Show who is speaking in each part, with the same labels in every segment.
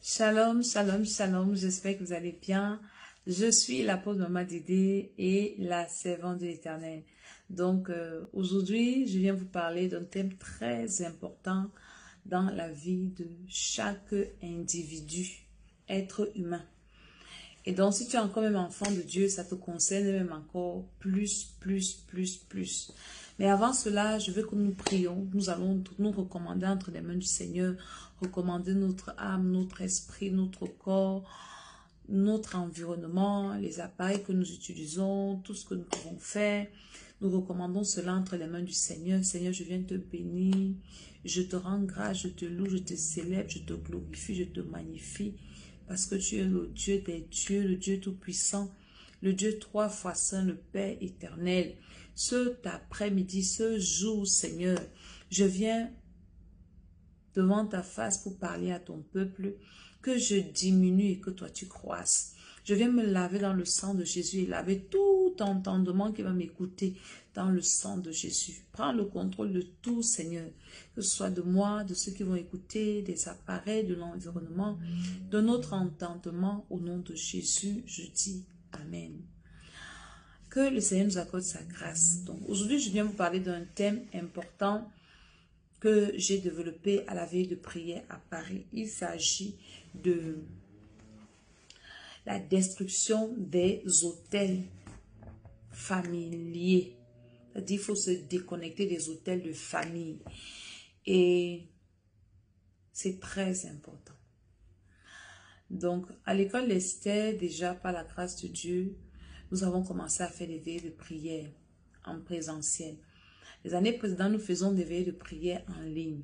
Speaker 1: Shalom, shalom, shalom, j'espère que vous allez bien. Je suis l'apôtre Maman Dédé et la servante de l'Éternel. Donc aujourd'hui, je viens vous parler d'un thème très important dans la vie de chaque individu, être humain. Et donc si tu es encore même enfant de Dieu, ça te concerne même encore plus. Mais avant cela, je veux que nous prions. Nous allons nous recommander entre les mains du Seigneur, recommander notre âme, notre esprit, notre corps, notre environnement, les appareils que nous utilisons, tout ce que nous pouvons faire. Nous recommandons cela entre les mains du Seigneur. Seigneur, je viens te bénir, je te rends grâce, je te loue, je te célèbre, je te glorifie, je te magnifie, parce que tu es le Dieu des dieux, le Dieu tout-puissant, le Dieu trois fois saint, le Père éternel. Cet après-midi, ce jour, Seigneur, je viens devant ta face pour parler à ton peuple, que je diminue et que toi tu croisses. Je viens me laver dans le sang de Jésus et laver tout entendement qui va m'écouter dans le sang de Jésus. Prends le contrôle de tout, Seigneur, que ce soit de moi, de ceux qui vont écouter, des appareils, de l'environnement, de notre entendement. Au nom de Jésus, je dis Amen. Que le Seigneur nous accorde sa grâce. Donc aujourd'hui, je viens vous parler d'un thème important que j'ai développé à la veille de prière à Paris. Il s'agit de la destruction des autels familiers. C'est-à-dire qu'il faut se déconnecter des autels de famille. Et c'est très important. Donc, à l'école Esther, déjà par la grâce de Dieu, nous avons commencé à faire des veillées de prière en présentiel. Les années précédentes, nous faisons des veillées de prière en ligne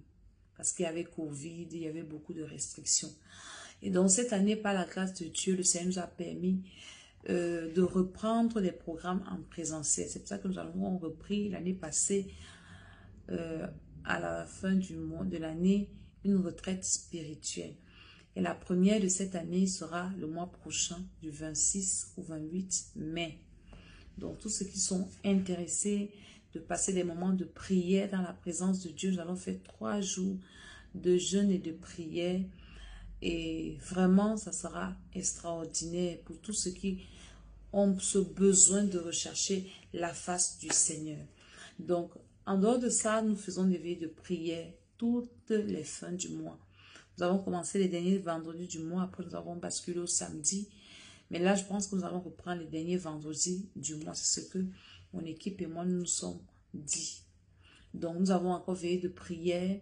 Speaker 1: parce qu'il y avait Covid, il y avait beaucoup de restrictions. Et donc, cette année, par la grâce de Dieu, le Seigneur nous a permis de reprendre des programmes en présentiel. C'est pour ça que nous avons repris l'année passée, à la fin du mois de l'année, une retraite spirituelle. Et la première de cette année sera le mois prochain, du 26 au 28 mai. Donc, tous ceux qui sont intéressés de passer des moments de prière dans la présence de Dieu, nous allons faire 3 jours de jeûne et de prière. Et vraiment, ça sera extraordinaire pour tous ceux qui ont ce besoin de rechercher la face du Seigneur. Donc, en dehors de ça, nous faisons des veillées de prière toutes les fins du mois. Nous avons commencé les derniers vendredis du mois, après nous avons basculé au samedi. Mais là, je pense que nous allons reprendre les derniers vendredis du mois. C'est ce que mon équipe et moi nous sommes dit. Donc, nous avons encore veillé de prière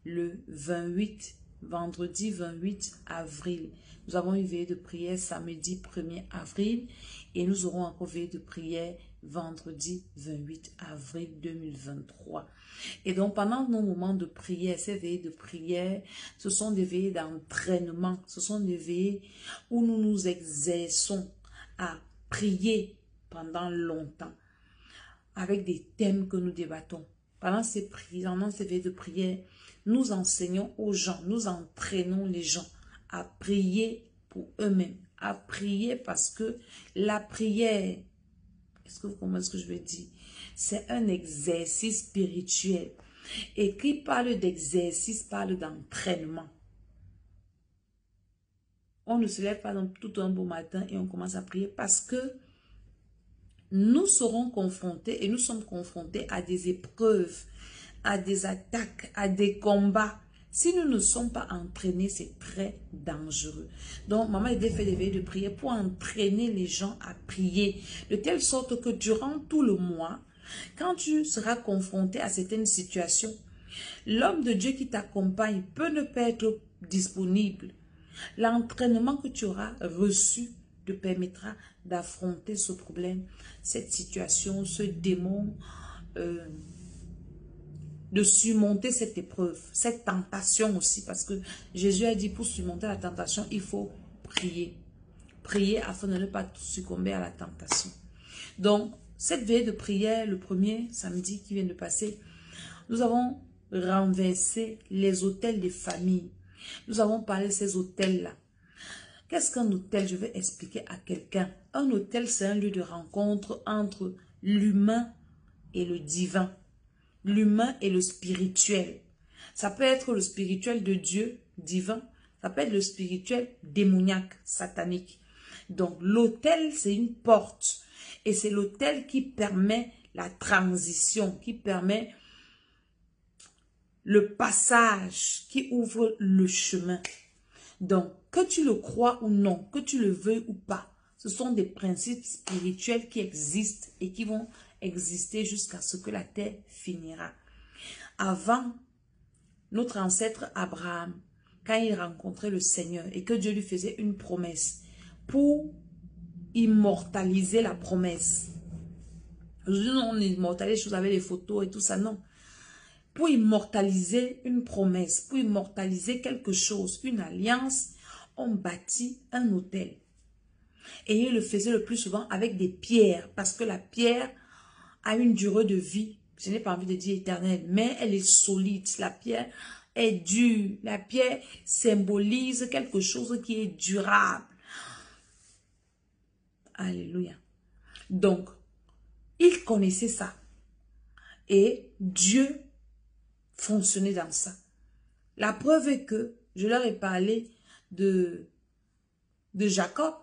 Speaker 1: le 28, vendredi 28 avril. Nous avons une veillée de prière samedi 1er avril et nous aurons encore veillé de prière vendredi 28 avril 2023. Et donc, pendant nos moments de prière, ces veillées de prière, ce sont des veillées d'entraînement, ce sont des veillées où nous nous exerçons à prier pendant longtemps, avec des thèmes que nous débattons. Pendant ces veillées de prière, nous enseignons aux gens, nous entraînons les gens à prier pour eux-mêmes, à prier parce que la prière, est-ce que vous comprenez ce que je veux dire? C'est un exercice spirituel. Et qui parle d'exercice parle d'entraînement. On ne se lève pas tout un beau matin et on commence à prier parce que nous serons confrontés et nous sommes confrontés à des épreuves, à des attaques, à des combats. Si nous ne sommes pas entraînés, c'est très dangereux. Donc, Maman Dédé fait des veillées de prière pour entraîner les gens à prier, de telle sorte que durant tout le mois, quand tu seras confronté à certaines situations, l'homme de Dieu qui t'accompagne peut ne pas être disponible. L'entraînement que tu auras reçu te permettra d'affronter ce problème, cette situation, ce démon, de surmonter cette épreuve, cette tentation aussi, parce que Jésus a dit pour surmonter la tentation, il faut prier. Prier afin de ne pas succomber à la tentation. Donc, cette veillée de prière, le premier samedi qui vient de passer, nous avons renversé les autels des familles. Nous avons parlé de ces autels-là. Qu'est-ce qu'un hôtel? Je vais expliquer à quelqu'un. Un hôtel, c'est un lieu de rencontre entre l'humain et le divin. L'humain et le spirituel. Ça peut être le spirituel de Dieu, divin. Ça peut être le spirituel démoniaque, satanique. Donc, l'autel, c'est une porte. Et c'est l'autel qui permet la transition, qui permet le passage, qui ouvre le chemin. Donc, que tu le crois ou non, que tu le veuilles ou pas, ce sont des principes spirituels qui existent et qui vont exister jusqu'à ce que la terre finira. Avant, notre ancêtre Abraham, quand il rencontrait le Seigneur et que Dieu lui faisait une promesse pour immortaliser la promesse. Aujourd'hui, on immortalise les choses avec les photos et tout ça, non. Pour immortaliser une promesse, pour immortaliser quelque chose, une alliance, on bâtit un autel. Et il le faisait le plus souvent avec des pierres, parce que la pierre a une durée de vie, je n'ai pas envie de dire éternelle, mais elle est solide. La pierre est dure. La pierre symbolise quelque chose qui est durable. Alléluia. Donc, il connaissait ça. Et Dieu fonctionnait dans ça. La preuve est que, je leur ai parlé de Jacob.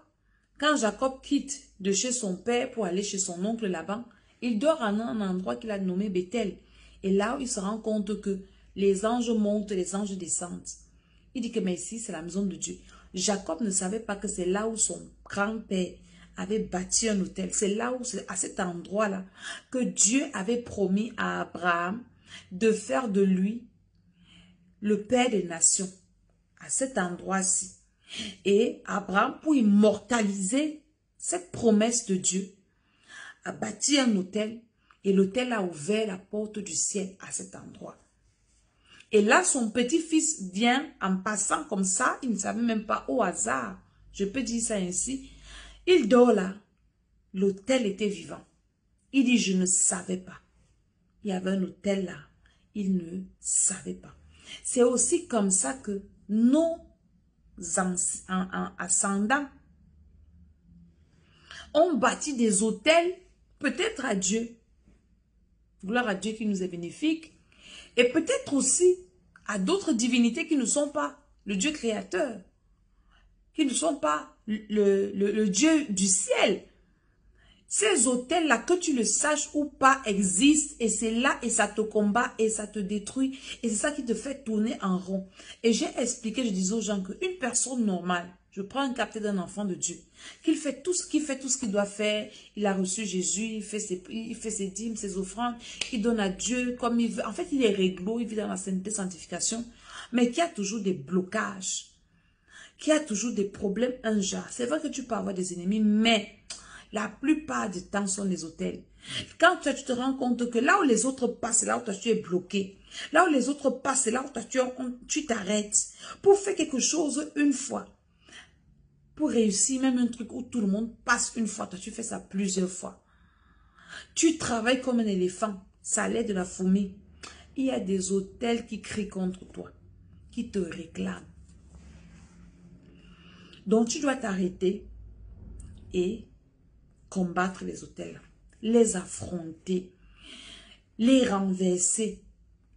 Speaker 1: Quand Jacob quitte de chez son père pour aller chez son oncle Laban, il dort à un endroit qu'il a nommé Bethel. Et là, il se rend compte que les anges montent, les anges descendent. Il dit que mais ici, c'est la maison de Dieu. Jacob ne savait pas que c'est là où son grand-père avait bâti un autel. C'est là où, c'est à cet endroit-là, que Dieu avait promis à Abraham de faire de lui le père des nations. À cet endroit-ci. Et Abraham, pour immortaliser cette promesse de Dieu, a bâti un autel et l'autel a ouvert la porte du ciel à cet endroit. Et là, son petit-fils vient en passant comme ça, il ne savait même pas au hasard, je peux dire ça ainsi, il dort là, l'autel était vivant. Il dit, je ne savais pas. Il y avait un autel là, il ne savait pas. C'est aussi comme ça que nos ascendants ont bâti des autels, peut-être à Dieu, gloire à Dieu qui nous est bénéfique, et peut-être aussi à d'autres divinités qui ne sont pas le Dieu créateur, qui ne sont pas le Dieu du ciel. Ces autels-là, que tu le saches ou pas, existent et c'est là et ça te combat et ça te détruit et c'est ça qui te fait tourner en rond. Et j'ai expliqué, je disais aux gens qu'une personne normale, je prends un capteur d'un enfant de Dieu, qu'il fait tout ce qu'il doit faire, il a reçu Jésus, il fait ses dîmes, ses offrandes, il donne à Dieu comme il veut. En fait, il est réglo, il vit dans la sainteté, sanctification, mais qui a toujours des blocages, qui a toujours des problèmes, un genre. C'est vrai que tu peux avoir des ennemis, mais la plupart du temps sont les autels. Quand tu te rends compte que là où les autres passent, c'est là où toi tu es bloqué. Là où les autres passent, c'est là où tu t'arrêtes. Pour faire quelque chose une fois. Pour réussir même un truc où tout le monde passe une fois, toi tu fais ça plusieurs fois. Tu travailles comme un éléphant, ça l'aide de la fourmi. Il y a des autels qui crient contre toi, qui te réclament. Donc tu dois t'arrêter et combattre les autels, les affronter, les renverser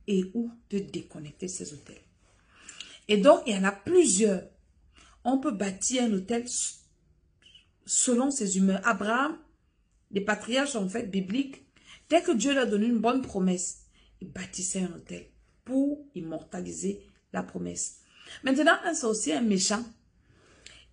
Speaker 1: et ou te déconnecter de ces autels. Et donc, il y en a plusieurs. On peut bâtir un autel selon ses humeurs. Abraham, les patriarches en fait bibliques, dès que Dieu leur a donné une bonne promesse, il bâtissait un autel pour immortaliser la promesse. Maintenant, un sorcier, un méchant,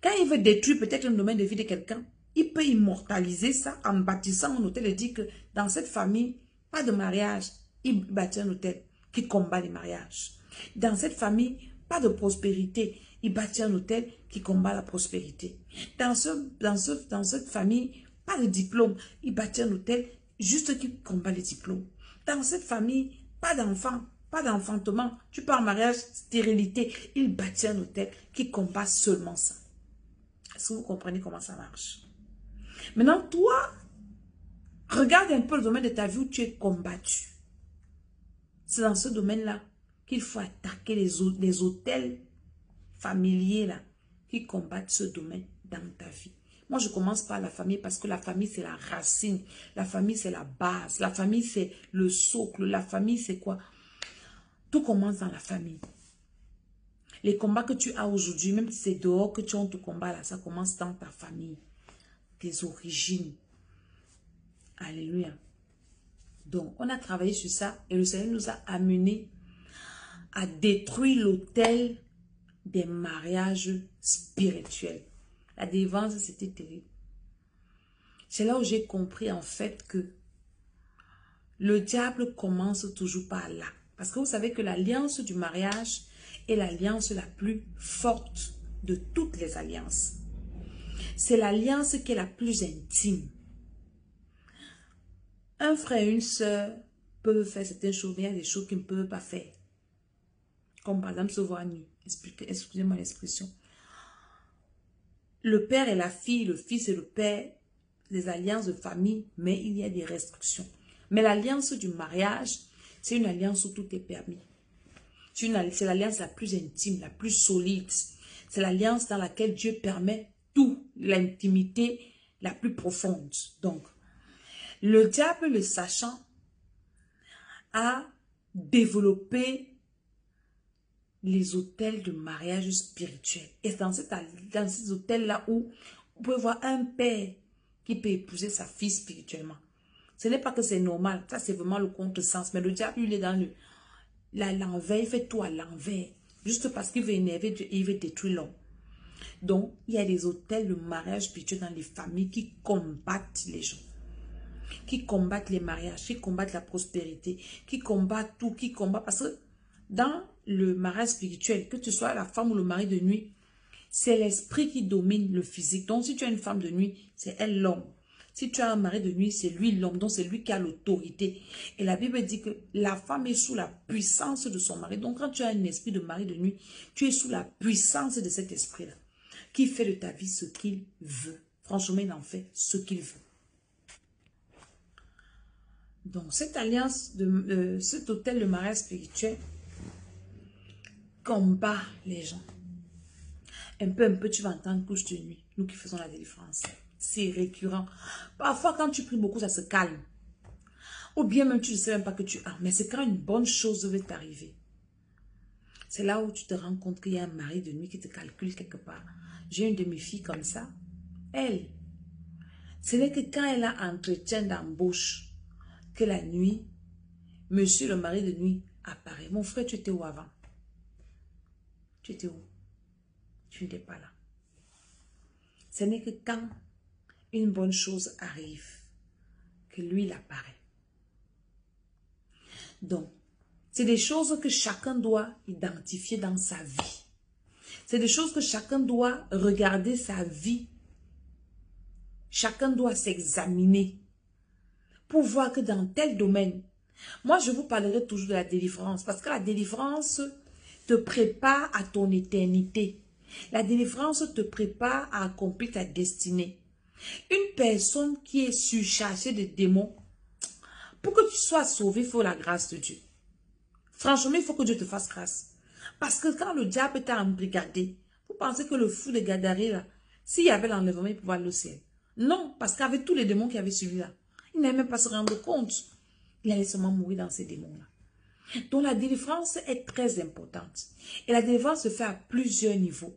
Speaker 1: quand il veut détruire peut-être un domaine de vie de quelqu'un, il peut immortaliser ça en bâtissant un hôtel et dire que dans cette famille, pas de mariage. Il bâtit un hôtel qui combat les mariages. Dans cette famille, pas de prospérité. Il bâtit un hôtel qui combat la prospérité. Dans cette famille, pas de diplôme. Il bâtit un hôtel juste qui combat les diplômes. Dans cette famille, pas d'enfants, pas d'enfantement. Tu pars en mariage, stérilité. Il bâtit un hôtel qui combat seulement ça. Est-ce que vous comprenez comment ça marche? Maintenant, toi, regarde un peu le domaine de ta vie où tu es combattu. C'est dans ce domaine-là qu'il faut attaquer les autels familiers là, qui combattent ce domaine dans ta vie. Moi, je commence par la famille parce que la famille, c'est la racine. La famille, c'est la base. La famille, c'est le socle. La famille, c'est quoi? Tout commence dans la famille. Les combats que tu as aujourd'hui, même si c'est dehors que tu as ton combat là, ça commence dans ta famille, tes origines. Alléluia. Donc, on a travaillé sur ça et le Seigneur nous a amenés à détruire l'autel des mariages spirituels. La délivrance, c'était terrible. C'est là où j'ai compris en fait que le diable commence toujours par là. Parce que vous savez que l'alliance du mariage est l'alliance la plus forte de toutes les alliances. C'est l'alliance qui est la plus intime. Un frère et une sœur peuvent faire certaines choses, mais il y a des choses qu'ils ne peuvent pas faire. Comme par exemple se voir nu. Excusez-moi l'expression. Le père et la fille, le fils et le père, les alliances de famille, mais il y a des restrictions. Mais l'alliance du mariage, c'est une alliance où tout est permis. C'est l'alliance la plus intime, la plus solide. C'est l'alliance dans laquelle Dieu permet tout, l'intimité la plus profonde. Donc, le diable, le sachant, a développé les hôtels de mariage spirituel. Et c'est dans ces hôtels-là où vous pouvez voir un père qui peut épouser sa fille spirituellement. Ce n'est pas que c'est normal, ça c'est vraiment le contresens. Mais le diable, il est dans l'envers, il fait tout à l'envers. Juste parce qu'il veut énerver Dieu, il veut détruire l'homme. Donc, il y a des hôtels de mariage spirituel dans les familles qui combattent les gens. Qui combattent les mariages, qui combattent la prospérité, qui combattent tout, qui combattent... Parce que dans le mariage spirituel, que tu sois la femme ou le mari de nuit, c'est l'esprit qui domine le physique. Donc, si tu as une femme de nuit, c'est elle l'homme. Si tu as un mari de nuit, c'est lui l'homme. Donc, c'est lui qui a l'autorité. Et la Bible dit que la femme est sous la puissance de son mari. Donc, quand tu as un esprit de mari de nuit, tu es sous la puissance de cet esprit-là, qui fait de ta vie ce qu'il veut. Franchement, il en fait ce qu'il veut. Donc, cette alliance, cet hôtel de mariage spirituel combat les gens. Un peu, tu vas entendre couche de nuit. Nous qui faisons la délivrance. C'est récurrent. Parfois, quand tu pries beaucoup, ça se calme. Ou bien même, tu ne sais même pas que tu as. Mais c'est quand une bonne chose veut t'arriver. C'est là où tu te rends compte qu'il y a un mari de nuit qui te calcule quelque part. J'ai une de mes filles comme ça. Elle, ce n'est que quand elle a entretien d'embauche que la nuit, monsieur le mari de nuit apparaît. Mon frère, tu étais où avant? Tu étais où? Tu n'étais pas là. Ce n'est que quand une bonne chose arrive que lui, il apparaît. Donc, c'est des choses que chacun doit identifier dans sa vie. C'est des choses que chacun doit regarder sa vie. Chacun doit s'examiner pour voir que dans tel domaine, moi je vous parlerai toujours de la délivrance parce que la délivrance te prépare à ton éternité. La délivrance te prépare à accomplir ta destinée. Une personne qui est surchargée de démons, pour que tu sois sauvé, il faut la grâce de Dieu. Franchement, il faut que Dieu te fasse grâce. Parce que quand le diable t'a embrigadé, vous pensez que le fou de Gadaré, là, s'il y avait l'enlèvement, il pouvait aller au ciel. Non, parce qu'avec tous les démons qu'il y avait celui-là, il n'allait même pas se rendre compte. Il allait seulement mourir dans ces démons-là. Donc la délivrance est très importante. Et la délivrance se fait à plusieurs niveaux.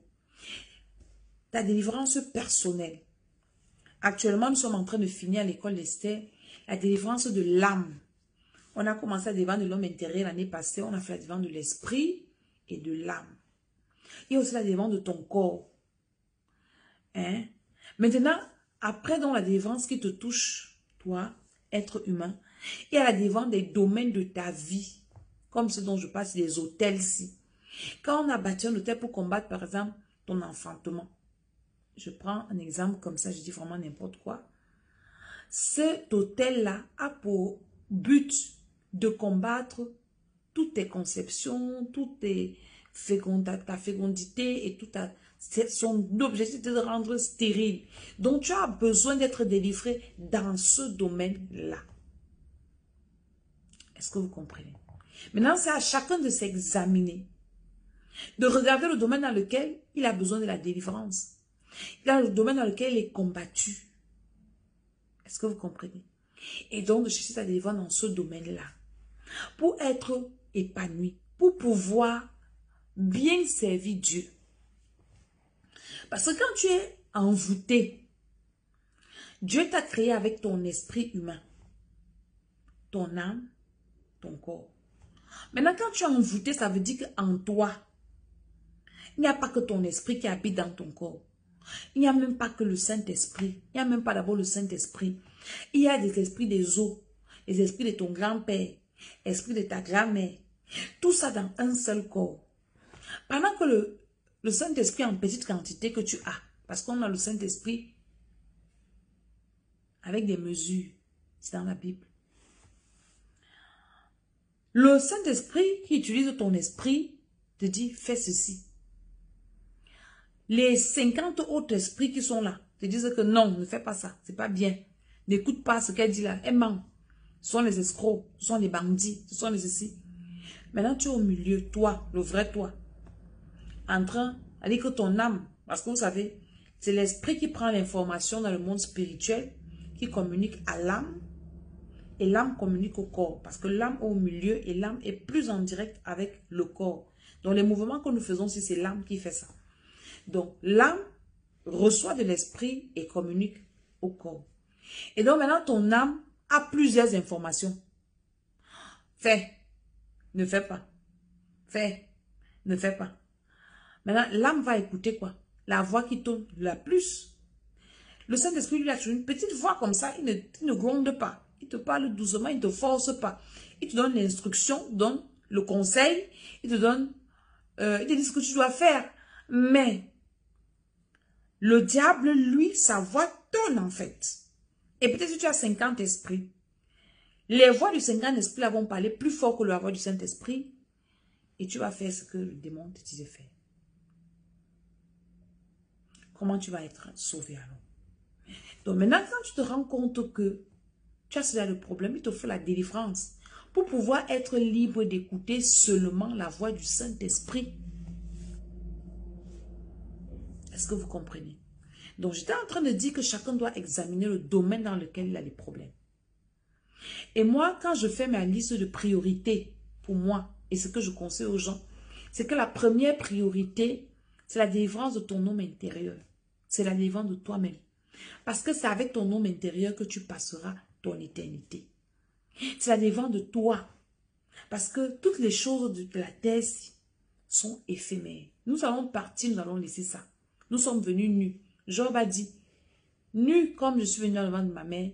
Speaker 1: La délivrance personnelle. Actuellement, nous sommes en train de finir à l'école d'Esther la délivrance de l'âme. On a commencé à délivrer de l'homme intérieur l'année passée. On a fait la délivrance de l'esprit et de l'âme. Il y a aussi la délivrance de ton corps. Hein? Maintenant, après donc la délivrance qui te touche, toi, être humain, il y a la délivrance des domaines de ta vie. Comme ce dont je parle, c'est les hôtels-ci. Quand on a bâti un hôtel pour combattre, par exemple, ton enfantement. Je prends un exemple comme ça, je dis vraiment n'importe quoi. Cet hôtel-là a pour but de combattre toutes tes conceptions, toutes tes ta fécondité et son objectif de te rendre stérile. Donc tu as besoin d'être délivré dans ce domaine-là. Est-ce que vous comprenez? Maintenant, c'est à chacun de s'examiner, de regarder le domaine dans lequel il a besoin de la délivrance. Il a le domaine dans lequel il est combattu. Est-ce que vous comprenez? Et donc, de chercher sa délivrance dans ce domaine-là. Pour être épanoui, pour pouvoir bien servir Dieu. Parce que quand tu es envoûté, Dieu t'a créé avec ton esprit humain, ton âme, ton corps. Maintenant, quand tu es envoûté, ça veut dire qu'en toi, il n'y a pas que ton esprit qui habite dans ton corps. Il n'y a même pas que le Saint-Esprit. Il n'y a même pas d'abord le Saint-Esprit. Il y a des esprits des eaux, les esprits de ton grand-père, l'esprit de ta grand-mère. Tout ça dans un seul corps. Pendant que le Saint-Esprit en petite quantité que tu as, parce qu'on a le Saint-Esprit avec des mesures, c'est dans la Bible. Le Saint-Esprit qui utilise ton esprit te dit, fais ceci. Les 50 autres esprits qui sont là te disent que non, ne fais pas ça, c'est pas bien. N'écoute pas ce qu'elle dit là, elle ment. Ce sont les escrocs, ce sont les bandits, ce sont les ceci. Maintenant, tu es au milieu, toi, le vrai toi, en train, à dire que ton âme, parce que vous savez, c'est l'esprit qui prend l'information dans le monde spirituel, qui communique à l'âme, et l'âme communique au corps, parce que l'âme est au milieu et l'âme est plus en direct avec le corps. Donc, les mouvements que nous faisons, c'est l'âme qui fait ça. Donc, l'âme reçoit de l'esprit et communique au corps. Et donc, maintenant, ton âme a plusieurs informations. Fais, ne fais pas. Fais, ne fais pas. Maintenant, l'âme va écouter quoi? La voix qui tourne la plus. Le Saint-Esprit, lui, a toujours une petite voix comme ça. Il ne gronde pas. Il te parle doucement, il ne te force pas. Il te donne l'instruction, donne le conseil. Il te donne, il te dit ce que tu dois faire. Mais, le diable, lui, sa voix tourne en fait. Et peut-être que tu as 50 esprits. Les voix du 50 esprits là vont parler plus fort que la voix du Saint-Esprit. Et tu vas faire ce que le démon te disait faire. Comment tu vas être sauvé alors? Donc maintenant, quand tu te rends compte que tu as cela le problème, il te faut la délivrance pour pouvoir être libre d'écouter seulement la voix du Saint-Esprit. Est-ce que vous comprenez? Donc j'étais en train de dire que chacun doit examiner le domaine dans lequel il a les problèmes. Et moi, quand je fais ma liste de priorités pour moi et ce que je conseille aux gens, c'est que la première priorité, c'est la délivrance de ton homme intérieur. C'est la délivrance de toi-même. Parce que c'est avec ton homme intérieur que tu passeras ton éternité. C'est la délivrance de toi. Parce que toutes les choses de la terre sont éphémères. Nous allons partir, nous allons laisser ça. Nous sommes venus nus. Job a dit, nu comme je suis venu dans le ventre de ma mère,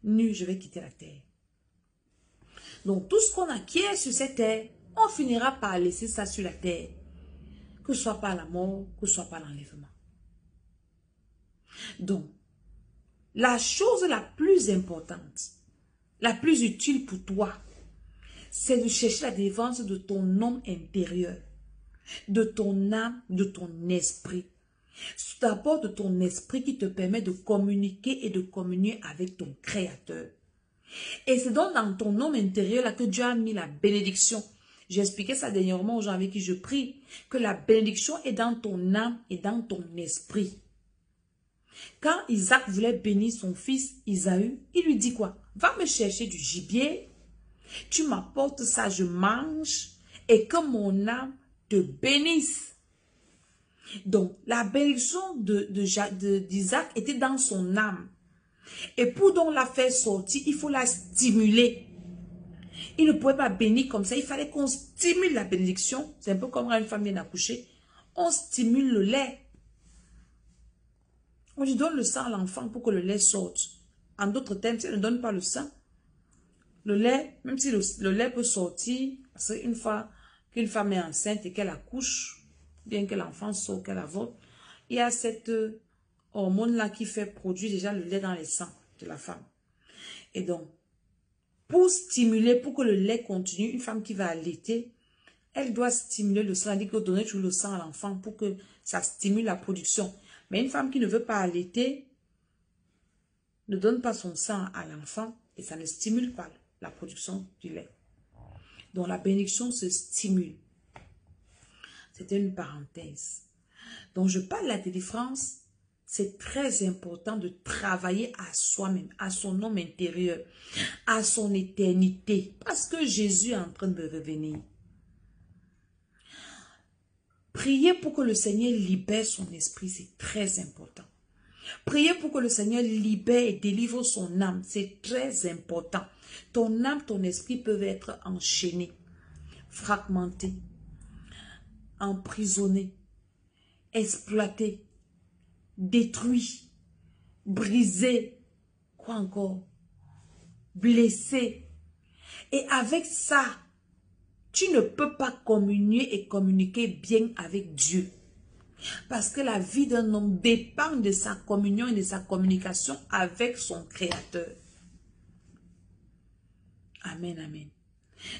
Speaker 1: nu je vais quitter la terre. Donc tout ce qu'on acquiert sur cette terre, on finira par laisser ça sur la terre. Que ce soit par la mort, que ce soit par l'enlèvement. Donc, la chose la plus importante, la plus utile pour toi, c'est de chercher la défense de ton homme intérieur, de ton âme, de ton esprit. D'abord de ton esprit qui te permet de communiquer et de communier avec ton Créateur. Et c'est donc dans ton homme intérieur là que Dieu a mis la bénédiction. J'ai expliqué ça dernièrement aux gens avec qui je prie, que la bénédiction est dans ton âme et dans ton esprit. Quand Isaac voulait bénir son fils Isaü, il lui dit quoi? Va me chercher du gibier, tu m'apportes ça, je mange, et que mon âme te bénisse. Donc, la bénédiction d'Isaac était dans son âme. Et pour donc la faire sortir, il faut la stimuler. Il ne pouvait pas bénir comme ça. Il fallait qu'on stimule la bénédiction. C'est un peu comme quand une femme vient d'accoucher. On stimule le lait. On lui donne le sang à l'enfant pour que le lait sorte. En d'autres termes, si elle ne donne pas le sang, le lait, même si le lait peut sortir, parce qu'une fois qu'une femme est enceinte et qu'elle accouche, bien que l'enfant sort, qu'elle avorte, il y a cette hormone-là qui fait produire déjà le lait dans les sangs de la femme. Et donc, pour stimuler, pour que le lait continue, une femme qui va allaiter, elle doit stimuler le sang, elle dit que donner toujours le sang à l'enfant pour que ça stimule la production. Mais une femme qui ne veut pas allaiter, ne donne pas son sang à l'enfant et ça ne stimule pas la production du lait. Donc la bénédiction se stimule. C'était une parenthèse. Donc je parle de la délivrance. C'est très important de travailler à soi-même, à son homme intérieur, à son éternité. Parce que Jésus est en train de revenir. Priez pour que le Seigneur libère son esprit, c'est très important. Priez pour que le Seigneur libère et délivre son âme, c'est très important. Ton âme, ton esprit peuvent être enchaînés, fragmentés, emprisonnés, exploités, détruits, brisés, quoi encore, blessés. Et avec ça, tu ne peux pas communier et communiquer bien avec Dieu. Parce que la vie d'un homme dépend de sa communion et de sa communication avec son Créateur. Amen, amen.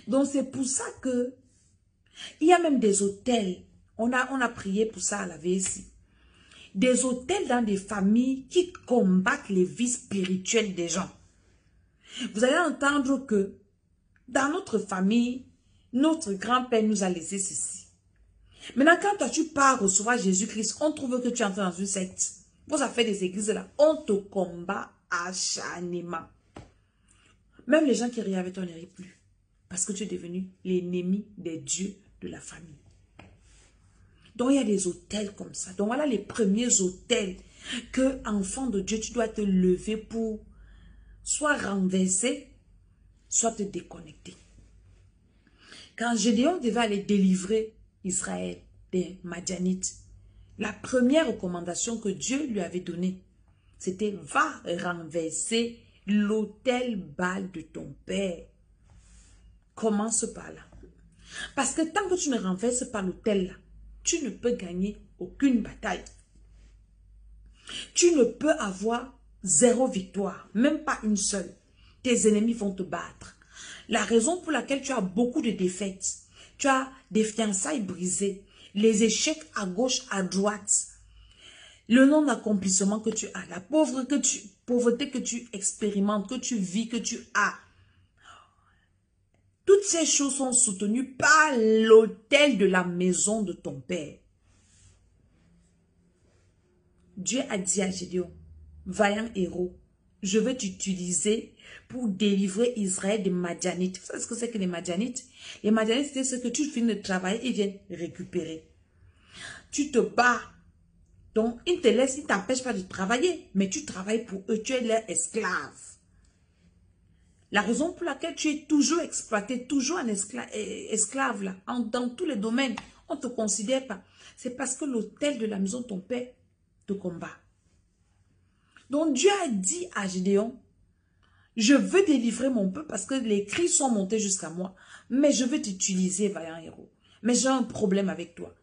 Speaker 1: Donc c'est pour ça que il y a même des hôtels. On a prié pour ça à la VSI. Des hôtels dans des familles qui combattent les vies spirituelles des gens. Vous allez entendre que dans notre famille, notre grand-père nous a laissé ceci. Maintenant, quand toi tu pars recevoir Jésus-Christ, on trouve que tu entres dans une secte. Vos affaires des églises là, on te combat acharnement. Même les gens qui rient avec toi ne rient plus. Parce que tu es devenu l'ennemi des dieux de la famille. Donc, il y a des hôtels comme ça. Donc, voilà les premiers hôtels que, enfant de Dieu, tu dois te lever pour soit renverser, soit te déconnecter. Quand Gédéon devait aller délivrer Israël des Madianites, la première recommandation que Dieu lui avait donnée, c'était « Va renverser l'autel Baal de ton père ». Commence par là. Parce que tant que tu ne renverses pas l'autel là, tu ne peux gagner aucune bataille. Tu ne peux avoir 0 victoire, même pas une seule. Tes ennemis vont te battre. La raison pour laquelle tu as beaucoup de défaites, tu as des fiançailles brisées, les échecs à gauche, à droite, le non-accomplissement que tu as, la pauvreté que tu expérimentes, que tu vis, que tu as. Toutes ces choses sont soutenues par l'autel de la maison de ton père. Dieu a dit à Gédéon, vaillant héros, je vais t'utiliser pour délivrer Israël des Madianites. Vous savez ce que c'est que les Madianites? Les Madianites, c'est ce que tu finis de travailler et viennent récupérer. Tu te bats. Donc, ils te laissent, ils ne t'empêchent pas de travailler, mais tu travailles pour eux, tu es leur esclave. La raison pour laquelle tu es toujours exploité, toujours un esclave là, dans tous les domaines, on ne te considère pas. C'est parce que l'autel de la maison de ton père te combat. Donc Dieu a dit à Gédéon, je veux délivrer mon peuple parce que les cris sont montés jusqu'à moi, mais je veux t'utiliser, vaillant héros. Mais j'ai un problème avec toi.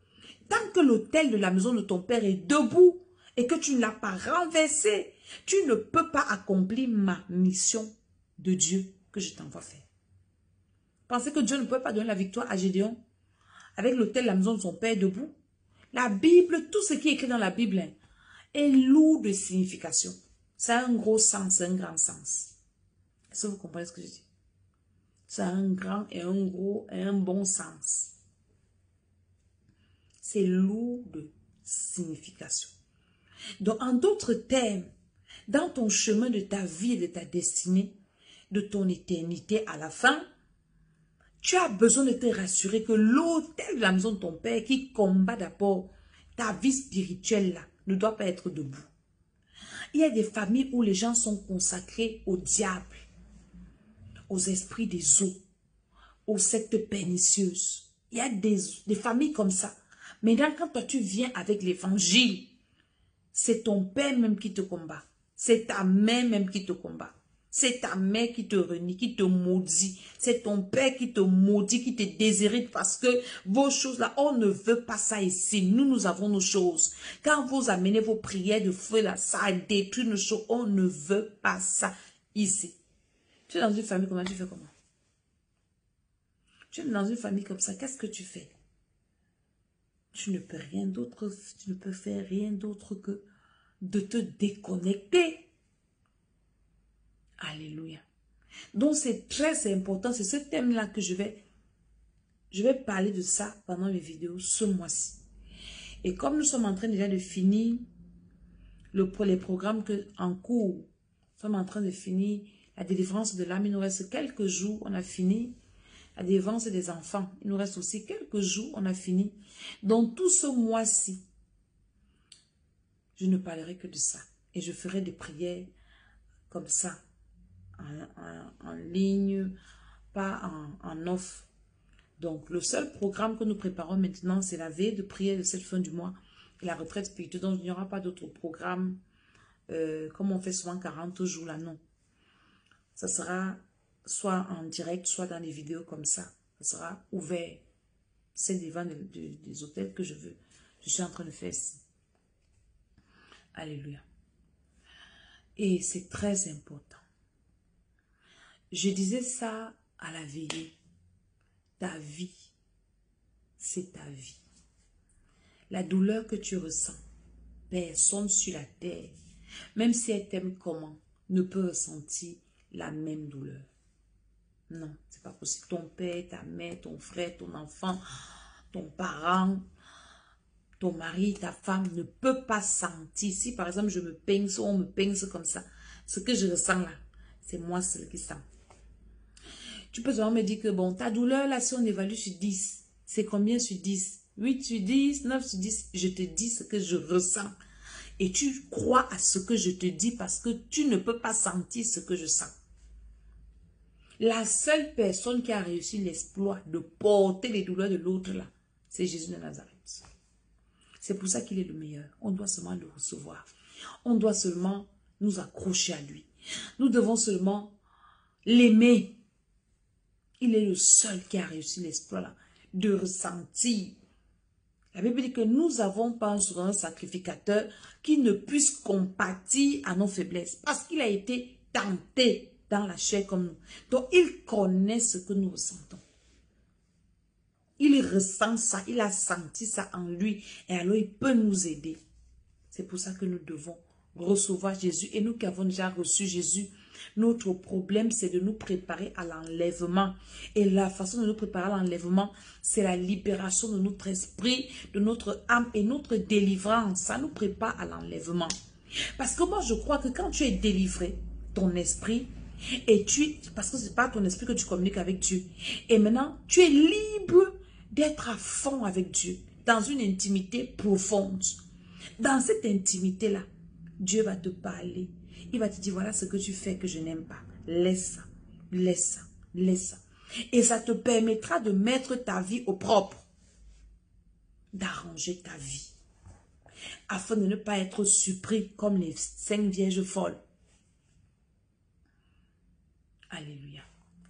Speaker 1: Tant que l'autel de la maison de ton père est debout et que tu ne l'as pas renversé, tu ne peux pas accomplir ma mission de Dieu que je t'envoie faire. Pensez que Dieu ne peut pas donner la victoire à Gédéon avec l'autel de la maison de son père debout? La Bible, tout ce qui est écrit dans la Bible est lourd de signification. Ça a un gros sens, un grand sens. Est-ce que vous comprenez ce que je dis? Ça a un grand et un gros et un bon sens. C'est lourd de signification. Donc, en d'autres termes, dans ton chemin de ta vie et de ta destinée, de ton éternité à la fin, tu as besoin de te rassurer que l'autel de la maison de ton père qui combat d'abord ta vie spirituelle là, ne doit pas être debout. Il y a des familles où les gens sont consacrés au diable, aux esprits des eaux, aux sectes pernicieuses. Il y a des familles comme ça. Maintenant, quand toi tu viens avec l'évangile, c'est ton père même qui te combat. C'est ta mère même qui te combat. C'est ta mère qui te renie, qui te maudit. C'est ton père qui te maudit, qui te déshérite parce que vos choses là, on ne veut pas ça ici. Nous avons nos choses. Quand vous amenez vos prières de feu là, ça détruit nos choses. On ne veut pas ça ici. Tu es dans une famille, comment tu fais comment? Tu es dans une famille comme ça, qu'est-ce que tu fais? Tu ne peux rien d'autre, tu ne peux faire rien d'autre que de te déconnecter. Alléluia. Donc, c'est très important. C'est ce thème-là que je vais parler de ça pendant les vidéos ce mois-ci. Et comme nous sommes en train déjà de finir les programmes en cours, nous sommes en train de finir la délivrance de l'âme, il nous reste quelques jours, on a fini. la délivrance des enfants. Il nous reste aussi quelques jours, on a fini. Donc tout ce mois-ci, je ne parlerai que de ça. Et je ferai des prières comme ça, en ligne, pas en off. Donc le seul programme que nous préparons maintenant, c'est la veille de prière de cette fin du mois et la retraite spirituelle. Donc il n'y aura pas d'autres programmes comme on fait souvent 40 jours là, non. Ça sera soit en direct, soit dans des vidéos comme ça. Ça sera ouvert. C'est devant des hôtels que je suis en train de faire ici. Alléluia. Et c'est très important. Je disais ça à la veillée. Ta vie, c'est ta vie. La douleur que tu ressens, personne sur la terre, même si elle t'aime comment, ne peut ressentir la même douleur. Non, c'est pas possible. Ton père, ta mère, ton frère, ton enfant, ton parent, ton mari, ta femme ne peut pas sentir. Si par exemple je me pince ou on me pince comme ça, ce que je ressens là, c'est moi seul qui sens. Tu peux seulement me dire que bon, ta douleur là, si on évalue sur 10, c'est combien sur 10? 8 sur 10, 9 sur 10, je te dis ce que je ressens. Et tu crois à ce que je te dis parce que tu ne peux pas sentir ce que je sens. La seule personne qui a réussi l'exploit de porter les douleurs de l'autre là, c'est Jésus de Nazareth. C'est pour ça qu'il est le meilleur. On doit seulement le recevoir. On doit seulement nous accrocher à lui. Nous devons seulement l'aimer. Il est le seul qui a réussi l'exploit là, de ressentir. La Bible dit que nous avons pas un sacrificateur qui ne puisse compatir à nos faiblesses. Parce qu'il a été tenté dans la chair comme nous. Donc, il connaît ce que nous ressentons. Il ressent ça, il a senti ça en lui. Et alors, il peut nous aider. C'est pour ça que nous devons recevoir Jésus. Et nous qui avons déjà reçu Jésus, notre problème, c'est de nous préparer à l'enlèvement. Et la façon de nous préparer à l'enlèvement, c'est la libération de notre esprit, de notre âme et notre délivrance. Ça nous prépare à l'enlèvement. Parce que moi, je crois que quand tu es délivré, ton esprit, et parce que c'est pas ton esprit que tu communiques avec Dieu. Et maintenant, tu es libre d'être à fond avec Dieu, dans une intimité profonde. Dans cette intimité-là, Dieu va te parler. Il va te dire, voilà ce que tu fais que je n'aime pas. Laisse ça, laisse ça, laisse ça. Et ça te permettra de mettre ta vie au propre. D'arranger ta vie. Afin de ne pas être surpris comme les 5 vierges folles. Alléluia.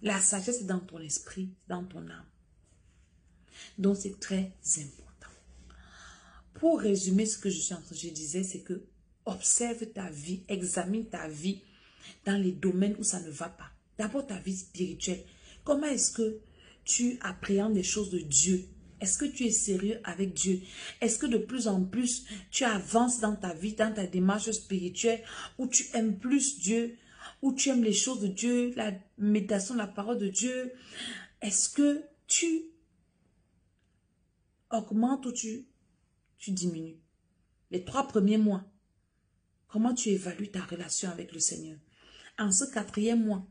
Speaker 1: La sagesse est dans ton esprit, dans ton âme. Donc c'est très important. Pour résumer ce que je disais, c'est que observe ta vie, examine ta vie dans les domaines où ça ne va pas. D'abord ta vie spirituelle. Comment est-ce que tu appréhendes les choses de Dieu? Est-ce que tu es sérieux avec Dieu? Est-ce que de plus en plus tu avances dans ta vie, dans ta démarche spirituelle, où tu aimes plus Dieu, où tu aimes les choses de Dieu, la méditation de la parole de Dieu? Est-ce que tu augmentes ou tu diminues? Les 3 premiers mois, comment tu évalues ta relation avec le Seigneur? En ce 4e mois,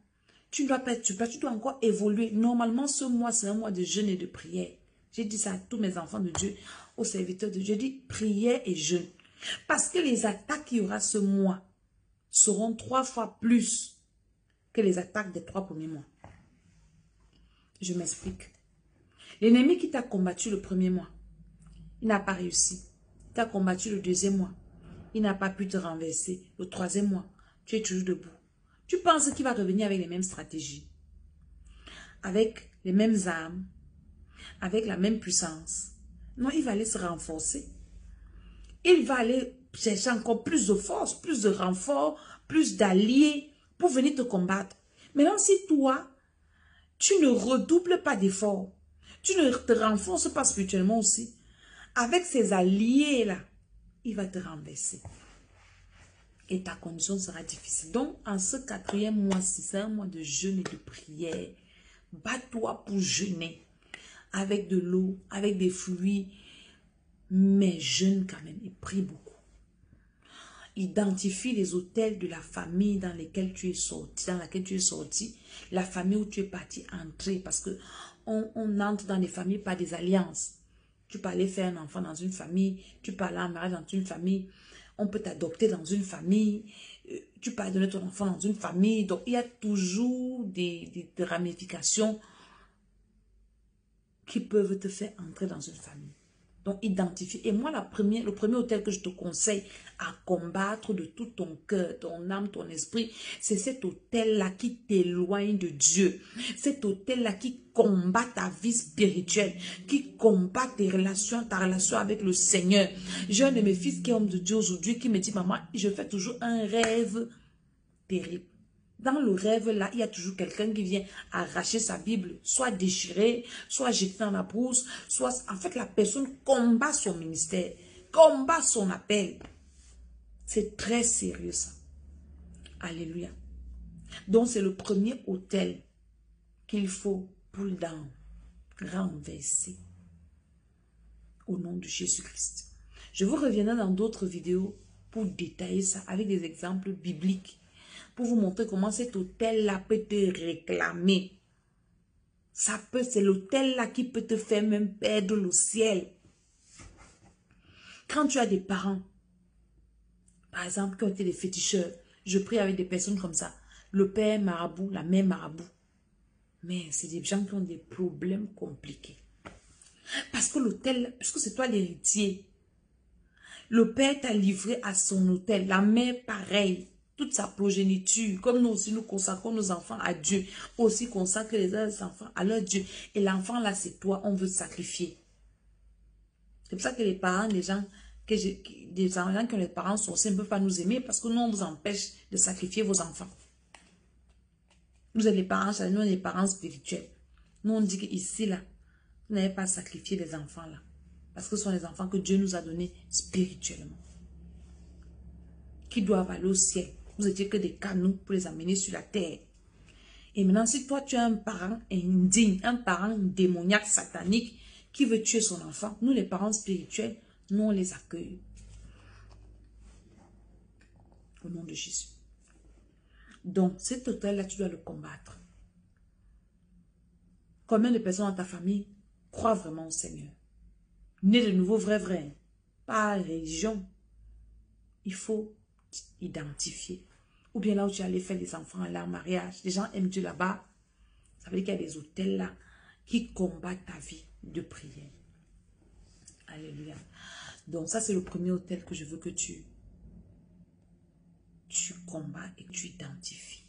Speaker 1: tu dois encore évoluer. Normalement, ce mois, c'est un mois de jeûne et de prière. J'ai dit ça à tous mes enfants de Dieu, aux serviteurs de Dieu. J'ai dit prière et jeûne. Parce que les attaques qu'il y aura ce mois seront 3 fois plus que les attaques des 3 premiers mois. Je m'explique. L'ennemi qui t'a combattu le 1er mois, il n'a pas réussi. Il t'a combattu le 2e mois. Il n'a pas pu te renverser. Le 3e mois, tu es toujours debout. Tu penses qu'il va revenir avec les mêmes stratégies, avec les mêmes armes, avec la même puissance? Non, il va aller se renforcer. Il va aller chercher encore plus de force, plus de renfort, plus d'alliés pour venir te combattre. Maintenant, si toi, tu ne redoubles pas d'efforts, tu ne te renforces pas spirituellement aussi, avec ces alliés-là, il va te renverser. Et ta condition sera difficile. Donc, en ce 4e mois, c'est un mois de jeûne et de prière. Bats-toi pour jeûner. Avec de l'eau, avec des fruits. Mais jeûne quand même et prie beaucoup. Identifie les hôtels de la famille dans lesquels tu es sorti, dans laquelle tu es sorti. La famille où tu es parti entrer. Parce que on entre dans les familles par des alliances. Tu peux aller faire un enfant dans une famille, tu peux aller en mariage dans une famille, on peut t'adopter dans une famille, tu peux donner ton enfant dans une famille. Donc, il y a toujours des ramifications qui peuvent te faire entrer dans une famille. Donc, identifie. Et moi, le premier hôtel que je te conseille à combattre de tout ton cœur, ton âme, ton esprit, c'est cet hôtel-là qui t'éloigne de Dieu. Cet hôtel-là qui combat ta vie spirituelle, qui combat ta relation avec le Seigneur. J'ai un de mes fils qui est homme de Dieu aujourd'hui qui me dit, maman, je fais toujours un rêve terrible. Dans le rêve, là, il y a toujours quelqu'un qui vient arracher sa Bible, soit déchirée, soit jetée dans la brousse, soit... En fait, la personne combat son ministère, combat son appel. C'est très sérieux, ça. Alléluia. Donc, c'est le premier autel qu'il faut pull down, renverser, au nom de Jésus-Christ. Je vous reviendrai dans d'autres vidéos pour détailler ça avec des exemples bibliques, pour vous montrer comment cet hôtel-là peut te réclamer. C'est l'hôtel-là qui peut te faire même perdre le ciel. Quand tu as des parents, par exemple, qui ont été des féticheurs, je prie avec des personnes comme ça, le père marabout, la mère marabout. Mais c'est des gens qui ont des problèmes compliqués. Parce que l'hôtel, puisque c'est toi l'héritier, le père t'a livré à son hôtel, la mère pareil. Toute sa progéniture, comme nous aussi nous consacrons nos enfants à Dieu, aussi consacrer les enfants à leur Dieu. Et l'enfant là, c'est toi, on veut sacrifier. C'est pour ça que les parents, des gens qui ont les parents sorciers ne peuvent pas nous aimer parce que nous, on vous empêche de sacrifier vos enfants. Vous êtes les parents, nous, on est les parents spirituels. Nous, on dit qu'ici là, vous n'avez pas sacrifié les enfants là. Parce que ce sont les enfants que Dieu nous a donnés spirituellement. Qui doivent aller au ciel. Vous étiez que des canaux pour les amener sur la terre. Et maintenant, si toi, tu as un parent indigne, un parent démoniaque, satanique, qui veut tuer son enfant, nous, les parents spirituels, nous, on les accueille. Au nom de Jésus. Donc, cet hôtel-là, tu dois le combattre. Combien de personnes dans ta famille croient vraiment au Seigneur? Né de nouveau, vrai. Pas religion. Il faut identifier. Ou bien là où tu allais faire des enfants à leur mariage. Les gens aiment Dieu là-bas. Ça veut dire qu'il y a des hôtels là qui combattent ta vie de prière. Alléluia. Donc ça c'est le premier hôtel que je veux que tu combats et que tu identifies.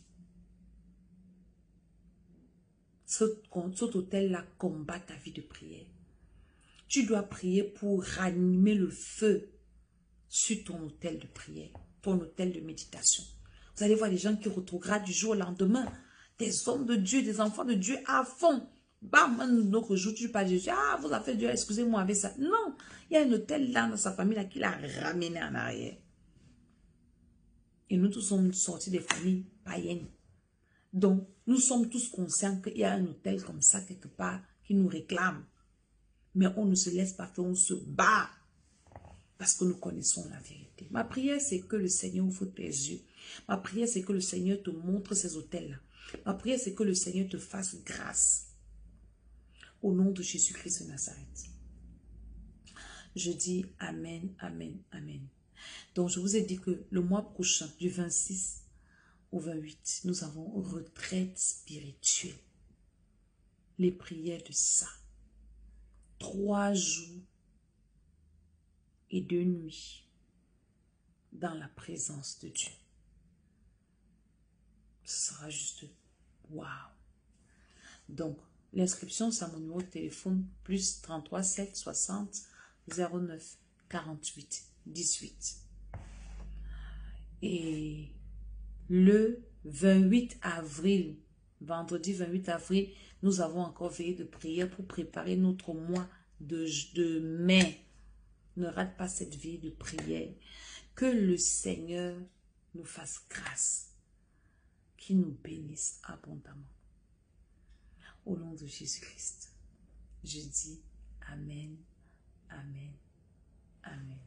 Speaker 1: Cet hôtel là combat ta vie de prière. Tu dois prier pour ranimer le feu sur ton hôtel de prière, ton hôtel de méditation. Vous allez voir les gens qui rétrogradent du jour au lendemain. Des hommes de Dieu, des enfants de Dieu à fond. Bam, un autre jour, tu parles de Jésus. Ah, vous avez fait Dieu, excusez-moi avec ça. Non, il y a un hôtel là dans sa famille là qui l'a ramené en arrière. Et nous tous sommes sortis des familles païennes. Donc, nous sommes tous conscients qu'il y a un hôtel comme ça quelque part qui nous réclame. Mais on ne se laisse pas faire, on se bat. Parce que nous connaissons la vérité. Ma prière, c'est que le Seigneur ouvre tes yeux. Ma prière, c'est que le Seigneur te montre ces hôtels-là. Ma prière, c'est que le Seigneur te fasse grâce. Au nom de Jésus-Christ de Nazareth. Je dis Amen, Amen, Amen. Donc, je vous ai dit que le mois prochain, du 26 au 28, nous avons une retraite spirituelle. Les prières de ça. 3 jours et 2 nuits dans la présence de Dieu. Ce sera juste waouh. Donc, l'inscription, c'est à mon numéro de téléphone, plus 33 7 60 09 48 18. Et le 28 avril, vendredi 28 avril, nous avons encore veillé de prière pour préparer notre mois de mai. Ne rate pas cette veille de prière. Que le Seigneur nous fasse grâce. Qu'il nous bénisse abondamment. Au nom de Jésus-Christ, je dis Amen, Amen, Amen.